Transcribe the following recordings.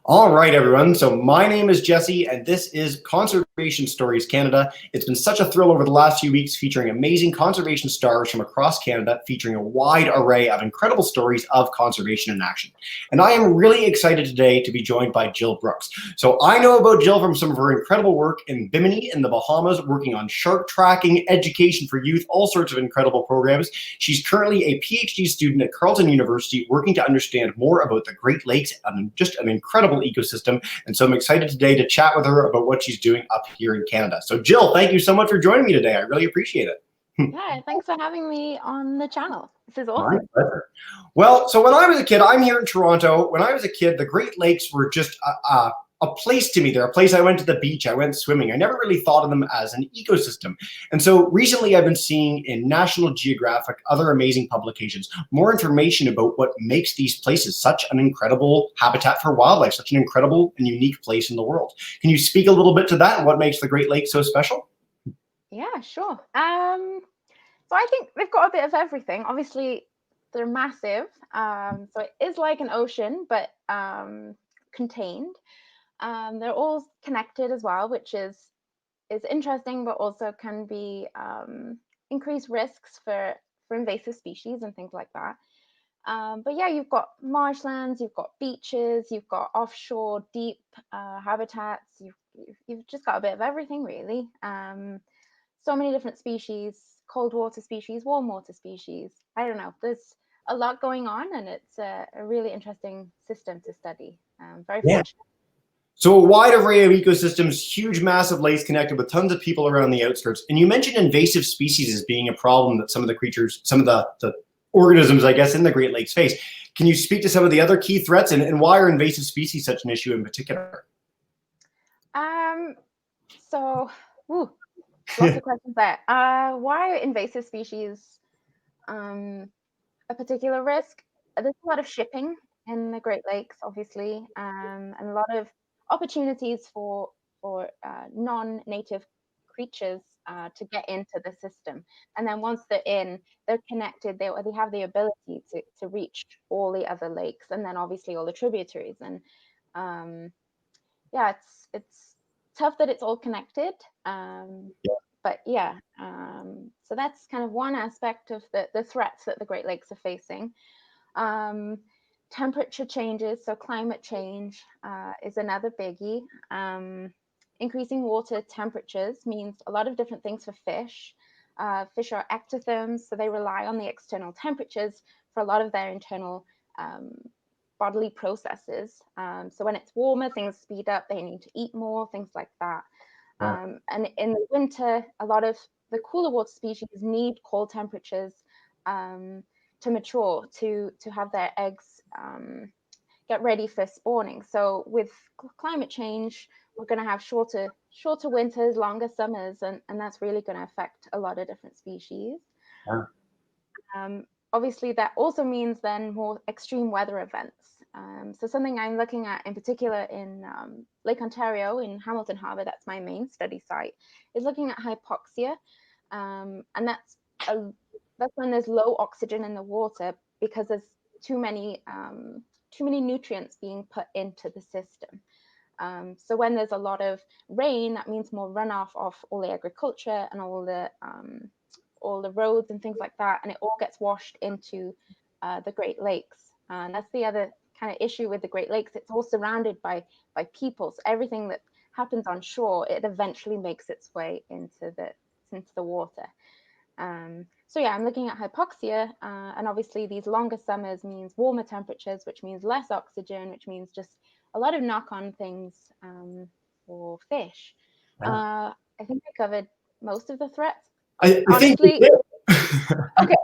All right, everyone. So my name is Jesse, and this is Conservation Stories Canada. It's been such a thrill over the last few weeks featuring amazing conservation stars from across Canada, featuring a wide array of incredible stories of conservation in action. And I am really excited today to be joined by Jill Brooks. So I know about Jill from some of her incredible work in Bimini in the Bahamas, working on shark tracking, education for youth, all sorts of incredible programs. She's currently a PhD student at Carleton University, working to understand more about the Great Lakes and just an incredible ecosystem. And so I'm excited today to chat with her about what she's doing up here in Canada. So Jill, thank you so much for joining me today. I really appreciate it. Yeah, thanks for having me on the channel. This is awesome. My pleasure. Well, so when I was a kid, I'm here in Toronto. When I was a kid, the Great Lakes were just a place to me. They're a place I went to the beach, I went swimming. I never really thought of them as an ecosystem. And so recently I've been seeing in National Geographic, other amazing publications, more information about what makes these places such an incredible habitat for wildlife, such an incredible and unique place in the world. Can you speak a little bit to that and what makes the Great Lakes so special? Yeah, sure. So I think they've got a bit of everything. Obviously, they're massive. So it is like an ocean, but contained. They're all connected as well, which is interesting, but also can be increased risks for invasive species and things like that. But yeah, you've got marshlands, you've got beaches, you've got offshore deep habitats. You've just got a bit of everything, really. So many different species, cold water species, warm water species. I don't know. There's a lot going on, and it's a really interesting system to study. Very fortunate. So a wide array of ecosystems, huge, massive lakes connected with tons of people around the outskirts. And you mentioned invasive species as being a problem that some of the creatures, some of the organisms, I guess, in the Great Lakes face. Can you speak to some of the other key threats and why are invasive species such an issue in particular? Lots of questions there. Why are invasive species a particular risk? There's a lot of shipping in the Great Lakes, obviously, and a lot of opportunities for non-native creatures to get into the system. And then once they're in, they're connected. They have the ability to reach all the other lakes, and then obviously all the tributaries. And yeah, it's tough that it's all connected. But yeah, so that's kind of one aspect of the threats that the Great Lakes are facing. Temperature changes, so climate change is another biggie. Increasing water temperatures means a lot of different things for fish. Fish are ectotherms, so they rely on the external temperatures for a lot of their internal bodily processes. So when it's warmer, things speed up, they need to eat more, things like that. And in the winter, a lot of the cooler water species need cold temperatures to mature, to have their eggs get ready for spawning. So with climate change, we're going to have shorter winters, longer summers, and that's really going to affect a lot of different species. Obviously, that also means then more extreme weather events. So something I'm looking at in particular in Lake Ontario in Hamilton Harbour, that's my main study site, is looking at hypoxia. And that's when there's low oxygen in the water because there's too many nutrients being put into the system. So when there's a lot of rain, that means more runoff of all the agriculture and all the roads and things like that, and it all gets washed into the Great Lakes. And that's the other kind of issue with the Great Lakes. It's all surrounded by people. So everything that happens on shore, it eventually makes its way into the water. So yeah, I'm looking at hypoxia, and obviously these longer summers means warmer temperatures, which means less oxygen, which means just a lot of knock-on things for fish. I think I covered most of the threats. Honestly, okay.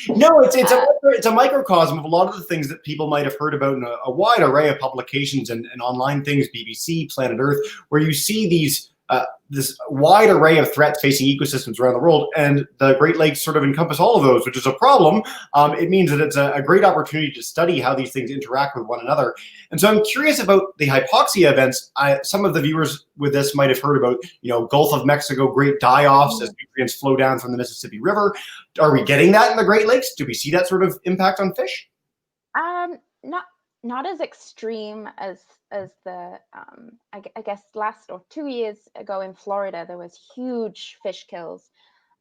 No, it's a microcosm of a lot of the things that people might have heard about in a wide array of publications and online things, BBC, Planet Earth, where you see these this wide array of threats facing ecosystems around the world, and the Great Lakes sort of encompass all of those, which is a problem. It means that it's a great opportunity to study how these things interact with one another. And so I'm curious about the hypoxia events. Some of the viewers with this might have heard about, Gulf of Mexico great die-offs as nutrients flow down from the Mississippi River. Are we getting that in the Great Lakes? Do we see that sort of impact on fish? not as extreme as the I guess last or 2 years ago in Florida there was huge fish kills,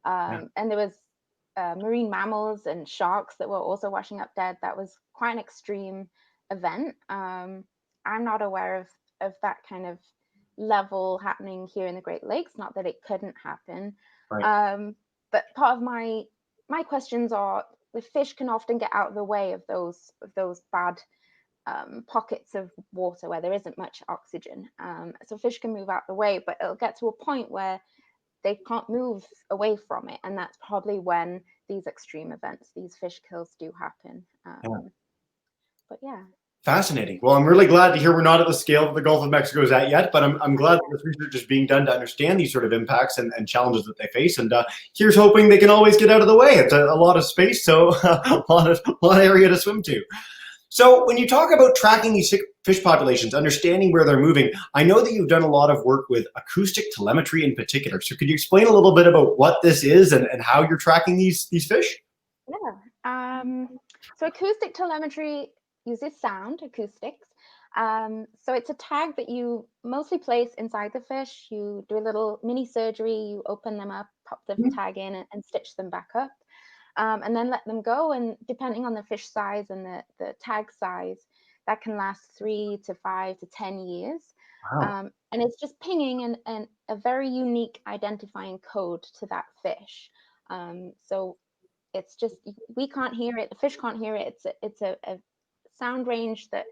Yeah. and there was marine mammals and sharks that were also washing up dead. That was quite an extreme event. I'm not aware of that kind of level happening here in the Great Lakes. Not that it couldn't happen, Right. but part of my questions are the fish can often get out of the way of those bad pockets of water where there isn't much oxygen. So fish can move out the way, but it'll get to a point where they can't move away from it, and that's probably when these extreme events, these fish kills, do happen. Yeah. But yeah. Fascinating. Well, I'm really glad to hear we're not at the scale that the Gulf of Mexico is at yet, but I'm glad that this research is being done to understand these sort of impacts and challenges that they face. And here's hoping they can always get out of the way. It's a lot of space, so a lot of area to swim to. So when you talk about tracking these fish populations, understanding where they're moving, I know that you've done a lot of work with acoustic telemetry in particular. So could you explain a little bit about what this is and how you're tracking these fish? Yeah. So acoustic telemetry uses sound, acoustics. So it's a tag that you mostly place inside the fish. You do a little mini surgery, you open them up, pop the tag in and stitch them back up. And then let them go. And depending on the fish size and the tag size, that can last 3 to 5 to 10 years. Wow. And it's just pinging and a very unique identifying code to that fish. So it's just, we can't hear it, the fish can't hear it. It's a sound range that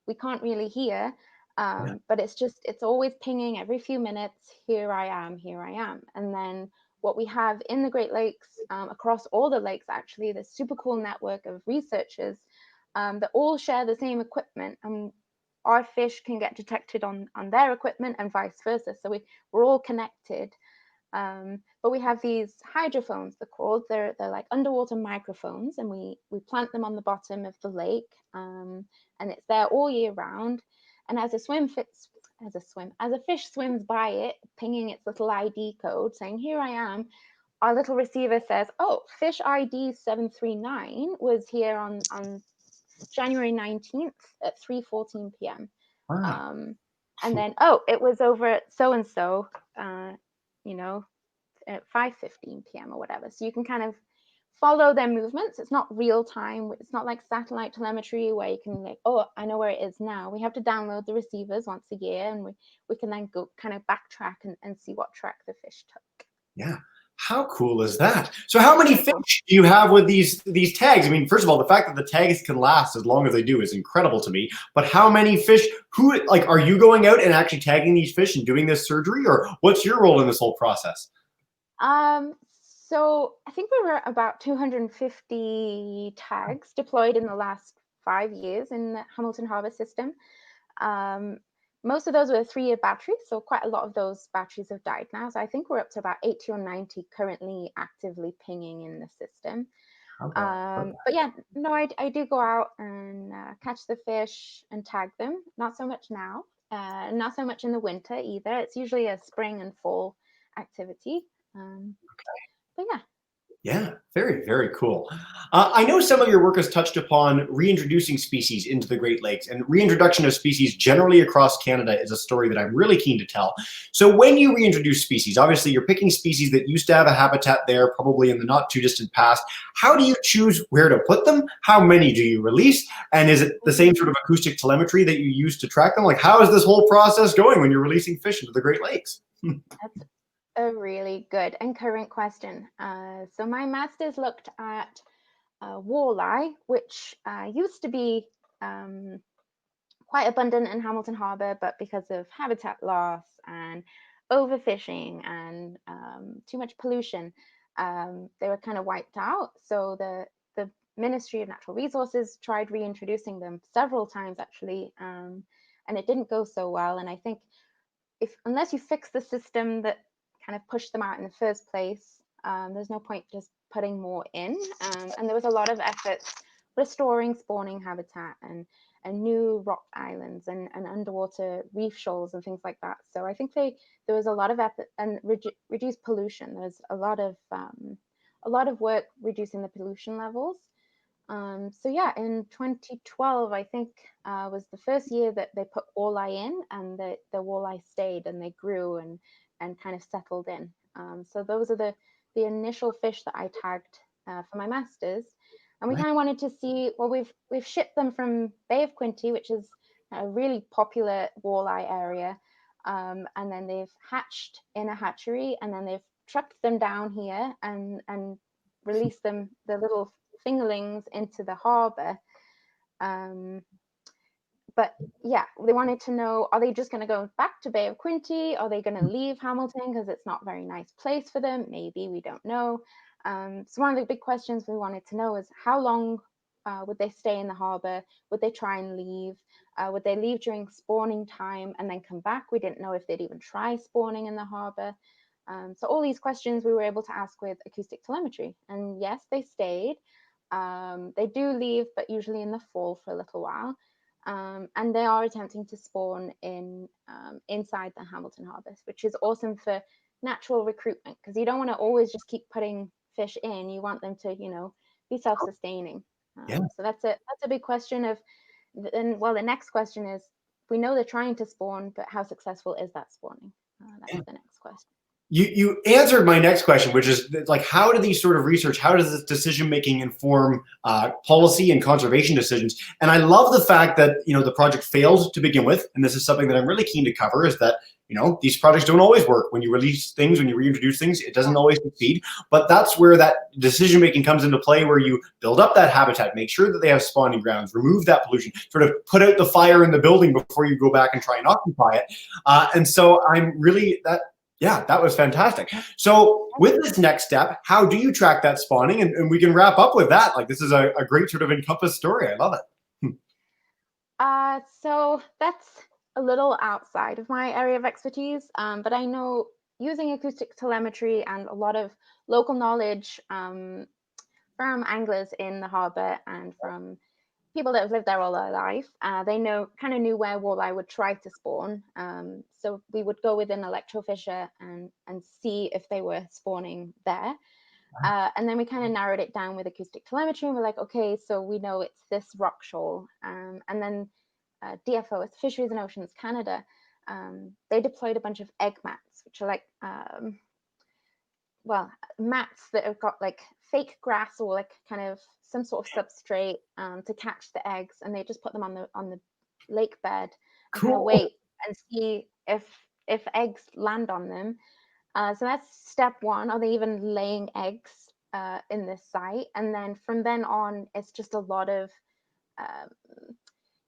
we can't really hear. But it's always pinging every few minutes, here I am, here I am. And then what we have in the Great Lakes, across all the lakes actually, this super cool network of researchers that all share the same equipment. And our fish can get detected on their equipment and vice versa. So we're all connected. But we have these hydrophones, they're called. They're like underwater microphones, and we plant them on the bottom of the lake, and it's there all year round. And as a fish swims by it, pinging its little ID code, saying, "Here I am," our little receiver says, "Oh, fish ID 739 was here on January 19th at 3:14 p.m." Wow. And then, "Oh, it was over at so and so, you know, at 5:15 p.m. or whatever." So you can kind of follow their movements. It's not real time. It's not like satellite telemetry where you can like, "Oh, I know where it is now." We have to download the receivers once a year, and we can then go kind of backtrack and see what track the fish took. Yeah. How cool is that? So how many Cool. fish do you have with these tags? I mean, first of all, the fact that the tags can last as long as they do is incredible to me. But how many fish, are you going out and actually tagging these fish and doing this surgery? Or what's your role in this whole process? So I think we were about 250 tags deployed in the last 5 years in the Hamilton Harbour system. Most of those were 3-year batteries, so quite a lot of those batteries have died now. So I think we're up to about 80 or 90 currently actively pinging in the system. Okay. But yeah, no, I do go out and catch the fish and tag them. Not so much now, not so much in the winter either. It's usually a spring and fall activity. But yeah. Yeah, very, very cool. I know some of your work has touched upon reintroducing species into the Great Lakes, and reintroduction of species generally across Canada is a story that I'm really keen to tell. So when you reintroduce species, obviously you're picking species that used to have a habitat there, probably in the not too distant past. How do you choose where to put them? How many do you release? And is it the same sort of acoustic telemetry that you use to track them? Like, how is this whole process going when you're releasing fish into the Great Lakes? That's a really good and current question. So my master's looked at walleye, which used to be quite abundant in Hamilton Harbour, but because of habitat loss and overfishing and too much pollution, they were kind of wiped out. So the Ministry of Natural Resources tried reintroducing them several times actually, and it didn't go so well. And I think unless you fix the system that kind of pushed them out in the first place, there's no point just putting more in. And there was a lot of efforts restoring spawning habitat and new rock islands and underwater reef shoals and things like that. So I think there was a lot of effort and reduced pollution. There's a lot of work reducing the pollution levels. So yeah, in 2012, I think was the first year that they put walleye in, and the walleye stayed and they grew and kind of settled in. So those are the initial fish that I tagged for my masters, and we kind of wanted to see. Well, we've shipped them from Bay of Quinte, which is a really popular walleye area, and then they've hatched in a hatchery, and then they've trucked them down here and released them, the little fingerlings, into the harbor. But yeah, they wanted to know, are they just going to go back to Bay of Quinte? Are they going to leave Hamilton because it's not a very nice place for them? Maybe, we don't know. So one of the big questions we wanted to know is how long would they stay in the harbor? Would they try and leave? Would they leave during spawning time and then come back? We didn't know if they'd even try spawning in the harbor. So all these questions we were able to ask with acoustic telemetry. And yes, they stayed. They do leave, but usually in the fall for a little while. And they are attempting to spawn in inside the Hamilton Harbour, which is awesome for natural recruitment, because you don't want to always just keep putting fish in. You want them to, be self-sustaining. So that's a big question of, and well, the next question is, we know they're trying to spawn, but how successful is that spawning? That's the next question. You answered my next question, which is like, how do these sort of research, how does this decision making inform policy and conservation decisions? And I love the fact that the project failed to begin with, and this is something that I'm really keen to cover, is that these projects don't always work. When you release things, when you reintroduce things, it doesn't always succeed. But that's where that decision making comes into play, where you build up that habitat, make sure that they have spawning grounds, remove that pollution, sort of put out the fire in the building before you go back and try and occupy it. And so I'm really yeah, that was fantastic. So with this next step, how do you track that spawning? And we can wrap up with that. Like, this is a great sort of encompassed story. I love it. So that's a little outside of my area of expertise, but I know using acoustic telemetry and a lot of local knowledge from anglers in the harbour and from people that have lived there all their life, they kind of knew where walleye would try to spawn. So we would go with an electrofisher and see if they were spawning there. And then we kind of narrowed it down with acoustic telemetry, and we're like, okay, so we know it's this rock shoal. And then DFO, it's Fisheries and Oceans Canada, they deployed a bunch of egg mats, which are like, mats that have got like fake grass or like kind of some sort of substrate to catch the eggs, and they just put them on the lake bed and kind of wait and see if eggs land on them. So that's step one. Are they even laying eggs in this site? And then from then on, it's just a lot of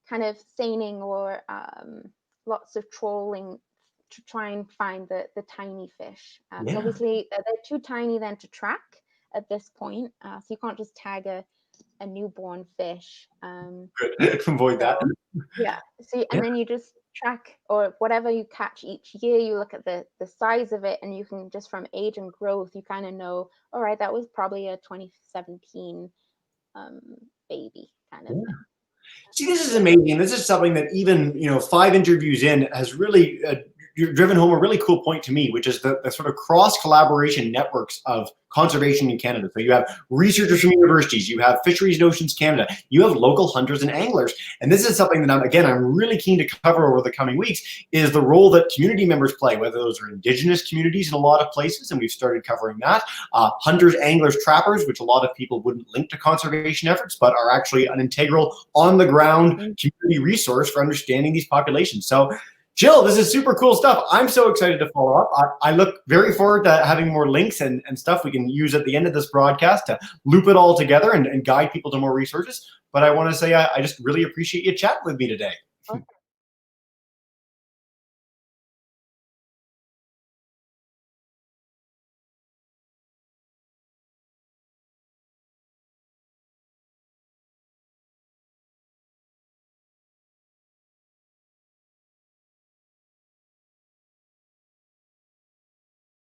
kind of seining or lots of trawling to try and find the tiny fish. So obviously they're too tiny then to track at this point. So you can't just tag a newborn fish. Good. Avoid that. Yeah. So and then you just track, or whatever you catch each year, you look at the size of it, and you can just, from age and growth, you kind of know, all right, that was probably a 2017 baby kind of thing. See, this is amazing. This is something that even 5 interviews in has really driven home a really cool point to me, which is the sort of cross-collaboration networks of conservation in Canada. So you have researchers from universities, you have Fisheries and Oceans Canada, you have local hunters and anglers. And this is something that I'm really keen to cover over the coming weeks, is the role that community members play, whether those are Indigenous communities in a lot of places, and we've started covering that, hunters, anglers, trappers, which a lot of people wouldn't link to conservation efforts, but are actually an integral on-the-ground community resource for understanding these populations. So Jill, this is super cool stuff. I'm so excited to follow up. I look very forward to having more links and stuff we can use at the end of this broadcast to loop it all together and guide people to more resources. But I want to say I just really appreciate you chatting with me today. Awesome.